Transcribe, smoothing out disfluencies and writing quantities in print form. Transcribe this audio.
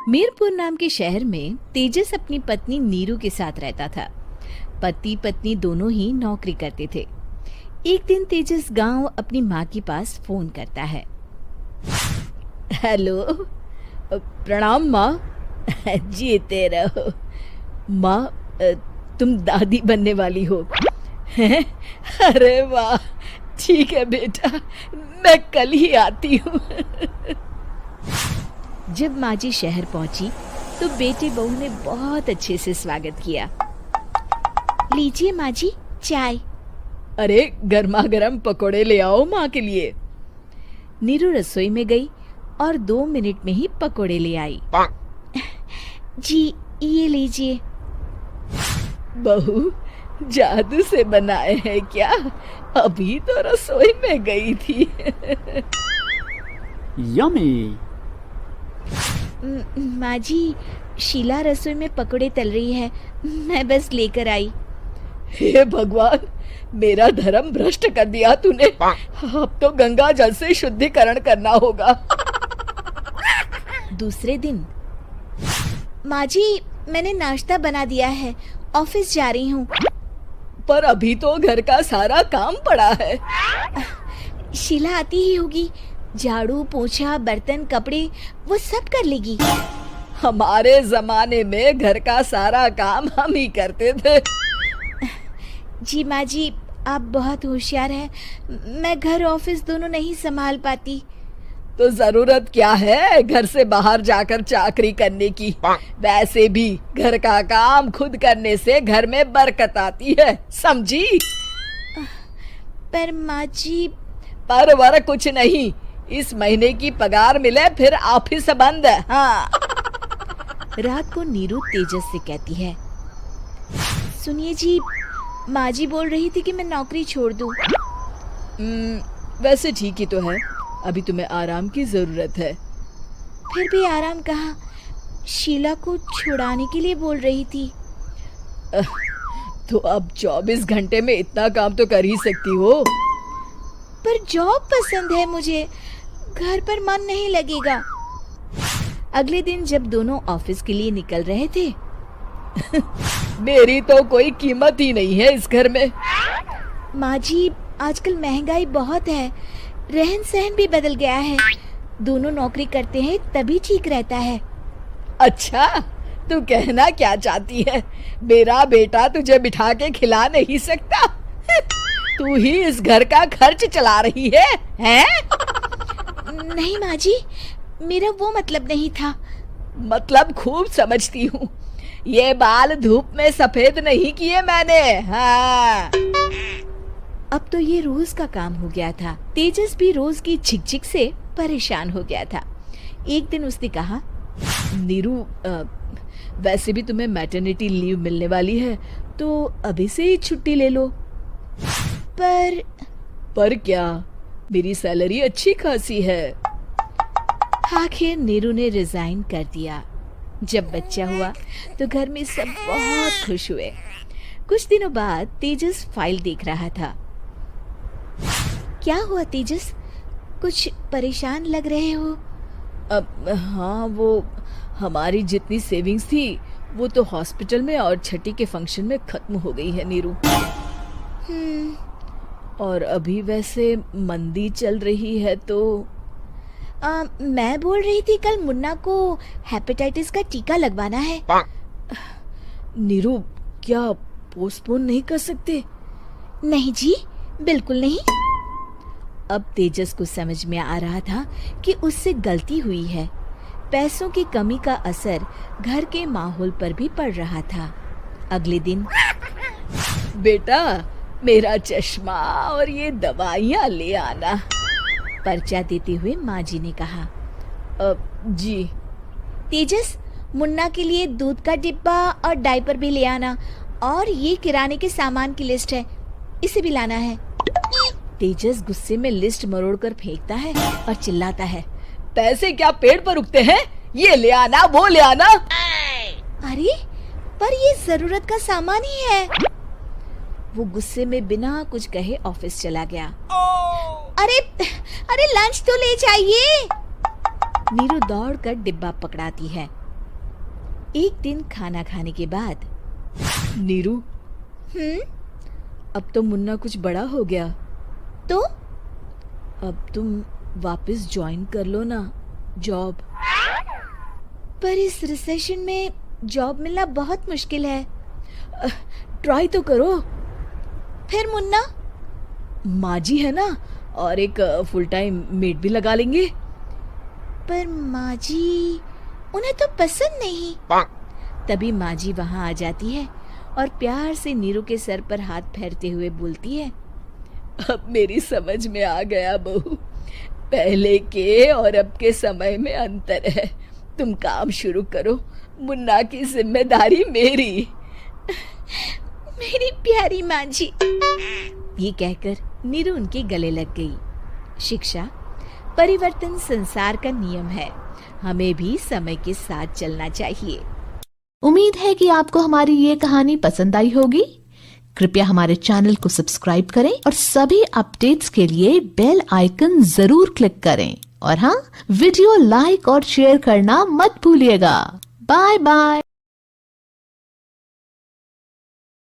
मीरपुर नाम के शहर में तेजस अपनी पत्नी नीरू के साथ रहता था। पति पत्नी दोनों ही नौकरी करते थे। एक दिन तेजस गांव अपनी माँ के पास फोन करता है। हेलो, प्रणाम माँ। जीते रहो माँ, तुम दादी बनने वाली हो हैं? अरे वाह, ठीक है बेटा, मैं कल ही आती हूँ। जब माँ जी शहर पहुंची तो बेटे बहू ने बहुत अच्छे से स्वागत किया। लीजिए माँ जी, चाय। अरे गर्मा गर्म पकोड़े ले आओ माँ के लिए। नीरू रसोई में गई और 2 मिनट में ही पकोड़े ले आई। जी ये लीजिए। बहू, जादू से बनाए हैं क्या? अभी तो रसोई में गई थी। यम्मी। माँ जी, शीला रसोई में पकोड़े तल रही है, मैं बस लेकर आई। हे भगवान, मेरा धर्म भ्रष्ट कर दिया तूने। अब तो गंगा जल से शुद्धिकरण करना होगा। दूसरे दिन, माँ जी मैंने नाश्ता बना दिया है, ऑफिस जा रही हूँ। पर अभी तो घर का सारा काम पड़ा है। शीला आती ही होगी, झाड़ू पोछा बर्तन कपड़े वो सब कर लेगी। हमारे जमाने में घर का सारा काम हम ही करते थे। जी माँ जी, आप बहुत होशियार हैं, मैं घर ऑफिस दोनों नहीं संभाल पाती। तो जरूरत क्या है घर से बाहर जाकर चाकरी करने की? वैसे भी घर का काम खुद करने से घर में बरकत आती है, समझी? पर माँ जी। पर वर कुछ नहीं, इस महीने की पगार मिले फिर ऑफिस बंद। हाँ। रात को नीरू तेजस से कहती है, सुनिए जी, माँ जी बोल रही थी कि मैं नौकरी छोड़ दूं। वैसे ठीक ही तो है, अभी तुम्हें आराम की जरूरत है। फिर भी आराम कहाँ, शीला को छुड़ाने के लिए बोल रही थी। तो अब 24 घंटे में इतना काम तो कर ही सकती हो। पर जॉब पसंद है मुझे, घर पर मन नहीं लगेगा। अगले दिन जब दोनों ऑफिस के लिए निकल रहे थे, मेरी तो कोई कीमत ही नहीं है इस घर में। माँ जी, आजकल महंगाई बहुत है, रहन सहन भी बदल गया है, दोनों नौकरी करते हैं तभी ठीक रहता है। अच्छा, तू कहना क्या चाहती है? मेरा बेटा तुझे बिठा के खिला नहीं सकता? तू ही इस घर का खर्च चला रही है, हैं? नहीं माँ जी, मेरा वो मतलब नहीं था। मतलब खूब समझती हूँ, ये बाल धूप में सफेद नहीं किए मैंने। हाँ। अब तो ये रोज का काम हो गया था। तेजस भी रोज की झिकझिक से परेशान हो गया था। एक दिन उसने कहा, नीरू, वैसे भी तुम्हें मैटरनिटी लीव मिलने वाली है, तो अभी से ही छुट्टी ले लो। पर क्या, मेरी सैलरी अच्छी खासी है। आखिर नीरू ने रिजाइन कर दिया। जब बच्चा हुआ तो घर में सब बहुत खुश हुए। कुछ दिनों बाद तेजस फाइल देख रहा था। क्या हुआ तेजस, कुछ परेशान लग रहे हो? हाँ, वो हमारी जितनी सेविंग्स थी वो तो हॉस्पिटल में और छठी के फंक्शन में खत्म हो गई है नीरू। और अभी वैसे मंदी चल रही है तो मैं बोल रही थी कल मुन्ना को हेपेटाइटिस का टीका लगवाना है। नीरू, क्या पोस्टपोन नहीं कर सकते? नहीं जी, बिल्कुल नहीं। अब तेजस को समझ में आ रहा था कि उससे गलती हुई है। पैसों की कमी का असर घर के माहौल पर भी पड़ रहा था। अगले दिन, बेटा मेरा चश्मा और ये दवाइयाँ ले आना, पर्चा देते हुए माँ जी ने कहा। जी। तेजस, मुन्ना के लिए दूध का डिब्बा और डायपर भी ले आना, और ये किराने के सामान की लिस्ट है, इसे भी लाना है। तेजस गुस्से में लिस्ट मरोड़कर फेंकता है और चिल्लाता है, पैसे क्या पेड़ पर उगते हैं? ये ले आना, वो ले आना। अरे पर ये जरूरत का सामान ही है। वो गुस्से में बिना कुछ कहे ऑफिस चला गया। अरे लंच तो ले जाइए। नीरू दौड़कर डिब्बा पकड़ाती है। एक दिन खाना खाने के बाद, नीरू, अब तो मुन्ना कुछ बड़ा हो गया, तो अब तुम वापस ज्वाइन कर लो ना जॉब। पर इस रिसेशन में जॉब मिलना बहुत मुश्किल है। ट्राई तो करो। फिर मुन्ना? माँ जी है ना, और एक फुल टाइम मेड भी लगा लेंगे। पर माँ जी, उन्हें तो पसंद नहीं। तभी माँ जी वहाँ आ जाती है और प्यार से नीरू के सर पर हाथ फेरते हुए बोलती है, अब मेरी समझ में आ गया बहू, पहले के और अब के समय में अंतर है। तुम काम शुरू करो, मुन्ना की जिम्मेदारी मेरी। मेरी प्यारी माँ जी। ये कहकर नीरू उनके गले लग गई। शिक्षा, परिवर्तन संसार का नियम है, हमें भी समय के साथ चलना चाहिए। उम्मीद है कि आपको हमारी ये कहानी पसंद आई होगी। कृपया हमारे चैनल को सब्सक्राइब करें और सभी अपडेट्स के लिए बेल आइकन जरूर क्लिक करें। और हाँ, वीडियो लाइक और शेयर करना मत भूलिएगा। Bye bye.